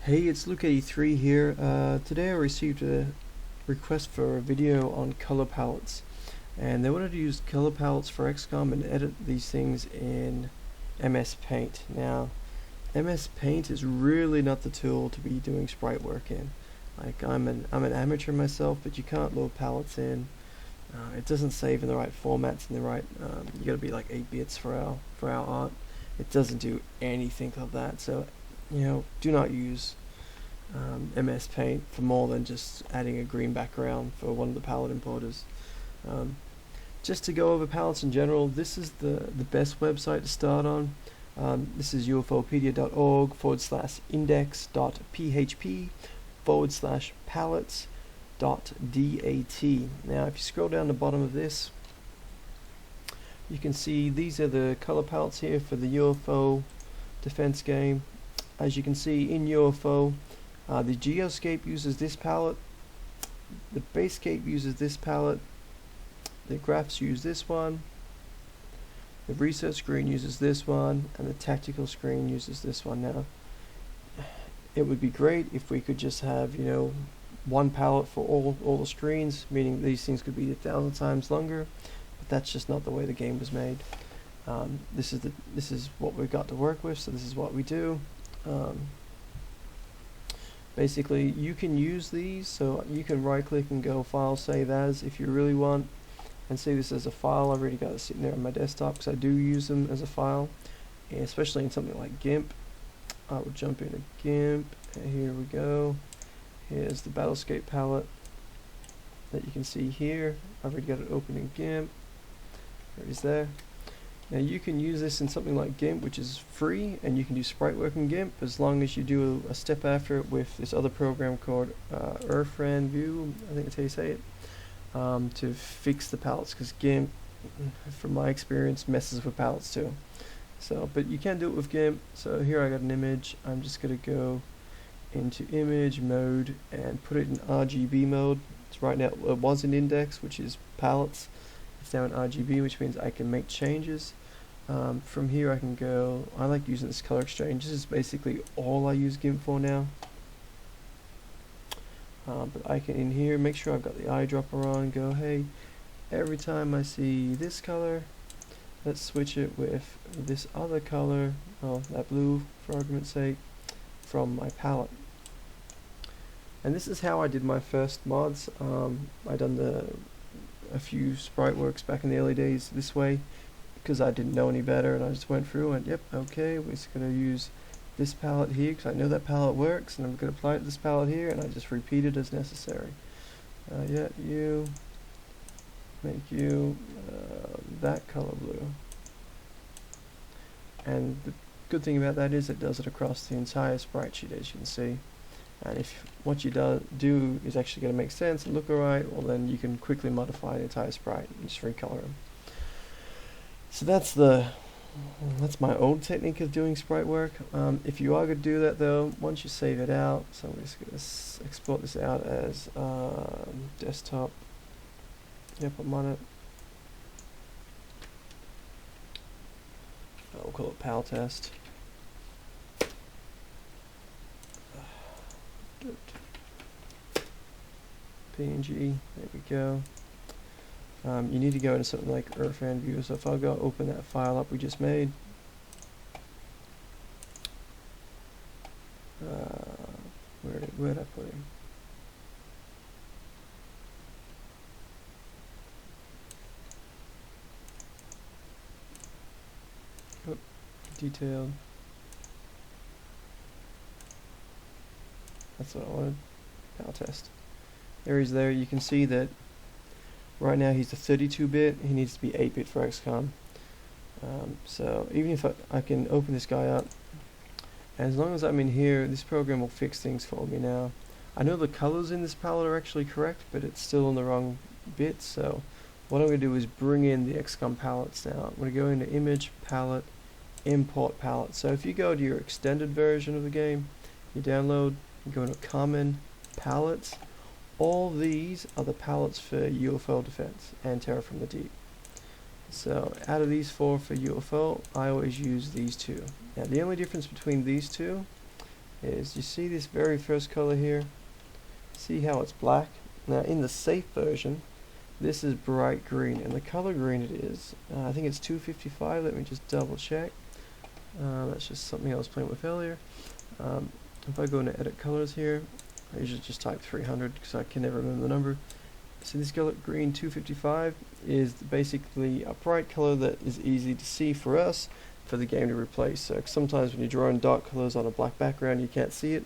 Hey, it's Luke83 here. Today I received a request for a video on color palettes, and they wanted to use color palettes for XCOM and edit these things in MS Paint. Now, MS Paint is really not the tool to be doing sprite work in. Like, I'm an amateur myself, but you can't load palettes in. It doesn't save in the right formats, in the right. You gotta be like 8 bits for our art. It doesn't do anything of that. So, do not use MS Paint for more than just adding a green background for one of the palette importers. Just to go over palettes in general, this is the best website to start on. This is ufopedia.org/index.php/palettes.dat. Now if you scroll down the bottom of this, you can see these are the color palettes here for the UFO defense game. As you can see in UFO, the Geoscape uses this palette, the Basescape uses this palette, the Graphs use this one, the Research screen uses this one, and the Tactical screen uses this one. Now, it would be great if we could just have, one palette for all the screens, meaning these things could be 1,000 times longer, but that's just not the way the game was made. This is what we've got to work with, so this is what we do. Basically, you can use these, so you can right click and go File, Save As if you really want, and save this as a file. I've already got it sitting there on my desktop because I do use them as a file, and especially in something like GIMP. I will jump into GIMP, and here we go. Here's the Battlescape palette that you can see here. I've already got it open in GIMP. There it is there. Now you can use this in something like GIMP, which is free, and you can do sprite work in GIMP as long as you do a step after it with this other program called Earthran View, I think that's how you say it, to fix the palettes, because GIMP, from my experience, messes with palettes too. So, but you can do it with GIMP. So here I got an image. I'm just going to go into image mode and put it in RGB mode. It's right now, it was in index, which is palettes. It's now in RGB, which means I can make changes. From here I can go, I like using this color exchange. This is basically all I use GIMP for now. But I can, in here, make sure I've got the eyedropper on, go, hey, every time I see this color, let's switch it with this other color, that blue for argument's sake, from my palette. And this is how I did my first mods. I done a few sprite works back in the early days this way because I didn't know any better, and I just went through and yep, okay, we're just going to use this palette here because I know that palette works, and I'm going to apply it to this palette here, and I just repeat it as necessary. Yeah, you make you that color blue, and the good thing about that is it does it across the entire sprite sheet, as you can see. And if what you do is actually going to make sense and look alright, well then you can quickly modify the entire sprite and just recolor them. So that's my old technique of doing sprite work. If you are going to do that though, once you save it out, so I'm just going to export this out as desktop. Yep, I'm on it. We'll call it pal test. PNG, there we go. You need to go into something like Earthran View, so if I'll go open that file up we just made, where'd I put him? Oh, detailed. That's what I wanted. Pal test. There he's there. You can see that right now he's a 32-bit. He needs to be 8-bit for XCOM. So even if I can open this guy up, and as long as I'm in here, this program will fix things for me now. I know the colors in this palette are actually correct, but it's still in the wrong bit. So what I'm going to do is bring in the XCOM palettes now. I'm going to go into Image, Palette, Import Palette. So if you go to your extended version of the game, you download, you go into Common, Palettes. All these are the palettes for UFO Defense and Terror from the Deep. So out of these four for UFO, I always use these two. Now the only difference between these two is you see this very first color here? See how it's black? Now in the safe version, this is bright green, and the color green it is, I think it's 255, let me just double check. That's just something I was playing with earlier. If I go into edit colors here, I usually just type 300 because I can never remember the number. So this color green 255 is basically a bright color that is easy to see for us, for the game to replace. So sometimes when you're drawing dark colors on a black background, you can't see it,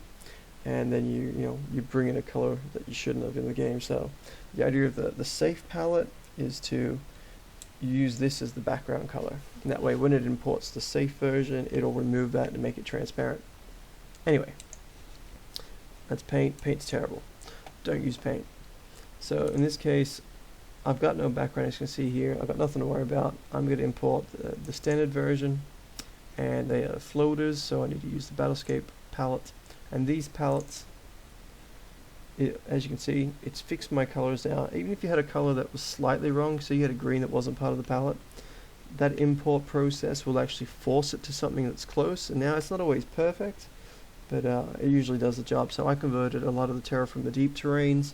and then you bring in a color that you shouldn't have in the game. So the idea of the safe palette is to use this as the background color, and that way when it imports the safe version, it'll remove that and make it transparent. Anyway, that's paint. Paint's terrible. Don't use paint. So in this case, I've got no background, as you can see here. I've got nothing to worry about. I'm going to import the standard version, and they are floaters, so I need to use the Battlescape palette. And these palettes, as you can see, it's fixed my colors down. Even if you had a color that was slightly wrong, so you had a green that wasn't part of the palette, that import process will actually force it to something that's close. And now it's not always perfect, but it usually does the job. So I converted a lot of the terror from the deep terrains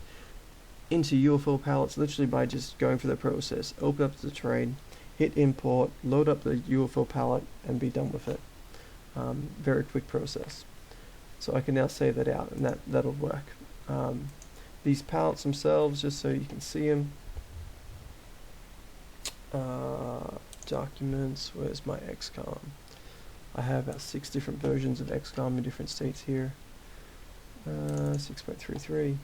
into UFO palettes literally by just going through the process. Open up the terrain, hit import, load up the UFO palette, and be done with it. Very quick process. So I can now save that out, and that'll work. These palettes themselves, just so you can see them. Documents, where's my XCOM? I have about 6 different versions of XCOM in different states here. 6.33.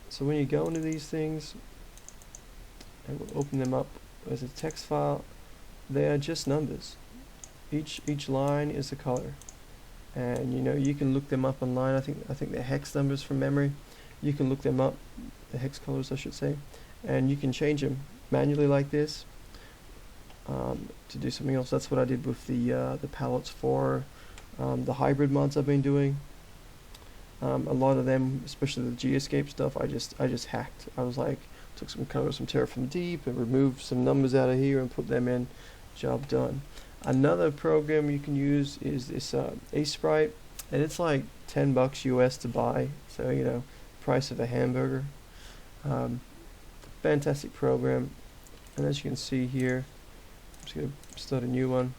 So when you go into these things, and we'll open them up as a text file, they are just numbers. Each line is a color, and you can look them up online. I think they're hex numbers from memory. You can look them up, the hex colors I should say, and you can change them manually like this to do something else. That's what I did with the palettes for the hybrid mods I've been doing. A lot of them, especially the G-Escape stuff, I just hacked. I was like, took some colors from Terra from Deep and removed some numbers out of here and put them in. Job done. Another program you can use is this Aseprite, and it's like $10 US to buy. So price of a hamburger. Fantastic program, and as you can see here, I'm just going to start a new one.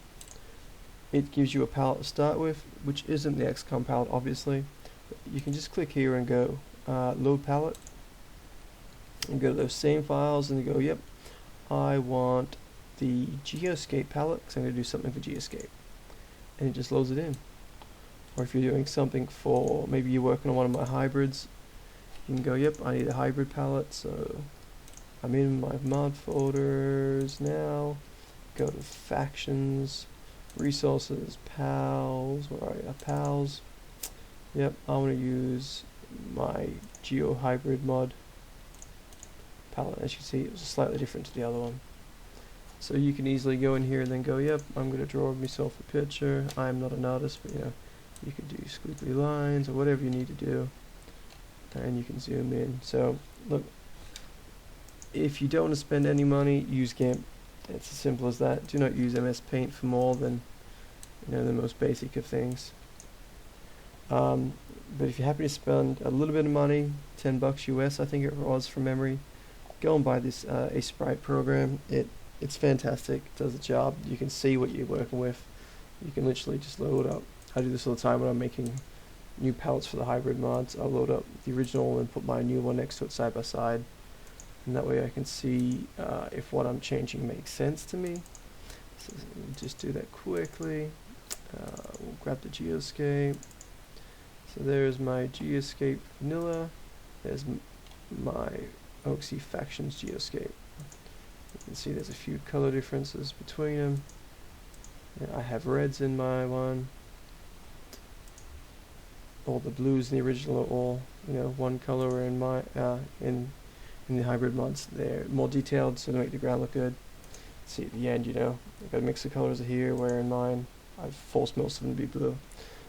It gives you a palette to start with, which isn't the XCOM palette, obviously. You can just click here and go load palette, and go to those same files, and you go, yep, I want the Geoscape palette because I'm going to do something for Geoscape, and it just loads it in. Or if you're doing something for, maybe you're working on one of my hybrids, you can go, yep, I need a hybrid palette, so I'm in my mod folders now, go to factions, resources, pals, where are you, pals. Yep, I want to use my Geo Hybrid mod palette. As you can see, it was slightly different to the other one. So you can easily go in here and then go, yep, I'm going to draw myself a picture. I'm not an artist, but you could do squiggly lines or whatever you need to do. And you can zoom in. So look, if you don't want to spend any money, use GIMP. It's as simple as that. Do not use MS Paint for more than the most basic of things. But if you're happy to spend a little bit of money, $10 US I think it was from memory, go and buy this Aseprite program. It's fantastic. It does the job. You can see what you're working with. You can literally just load up. I do this all the time when I'm making new palettes for the hybrid mods. I'll load up the original and put my new one next to it side by side, and that way I can see if what I'm changing makes sense to me. So just do that quickly. We'll grab the Geoscape. So there's my Geoscape vanilla. There's my Oxy Factions Geoscape. You can see there's a few color differences between them. I have reds in my one. All the blues in the original are all one color. In my in the hybrid mods, they're more detailed, so they make the ground look good. See at the end, I've got a mix of colors here, where in mine I've forced most of them to be blue.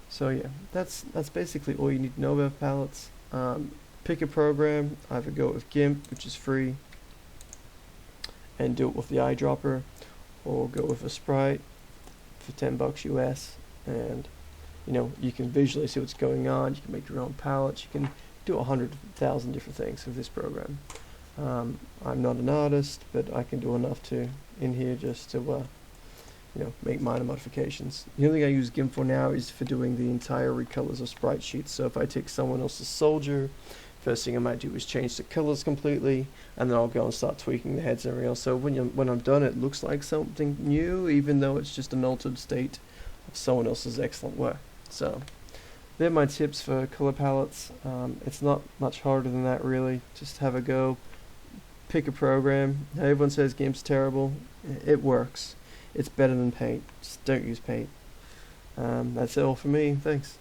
So yeah, that's basically all you need to know about palettes. Pick a program, either go with GIMP, which is free, and do it with the eyedropper, or go with Aseprite for $10 US, and you know, you can visually see what's going on. You can make your own pallets. You can do 100,000 different things with this program. I'm not an artist, but I can do enough to in here just to you know, make minor modifications. The only thing I use GIMP for now is for doing the entire recolors of sprite sheets. So if I take someone else's soldier, first thing I might do is change the colors completely, and then I'll go and start tweaking the heads and everything else. So when I'm done, it looks like something new, even though it's just an altered state of someone else's excellent work. So they're my tips for color palettes. It's not much harder than that, really. Just have a go, pick a program. Everyone says GIMP's terrible. It works. It's better than Paint. Just don't use Paint. That's it all for me. Thanks.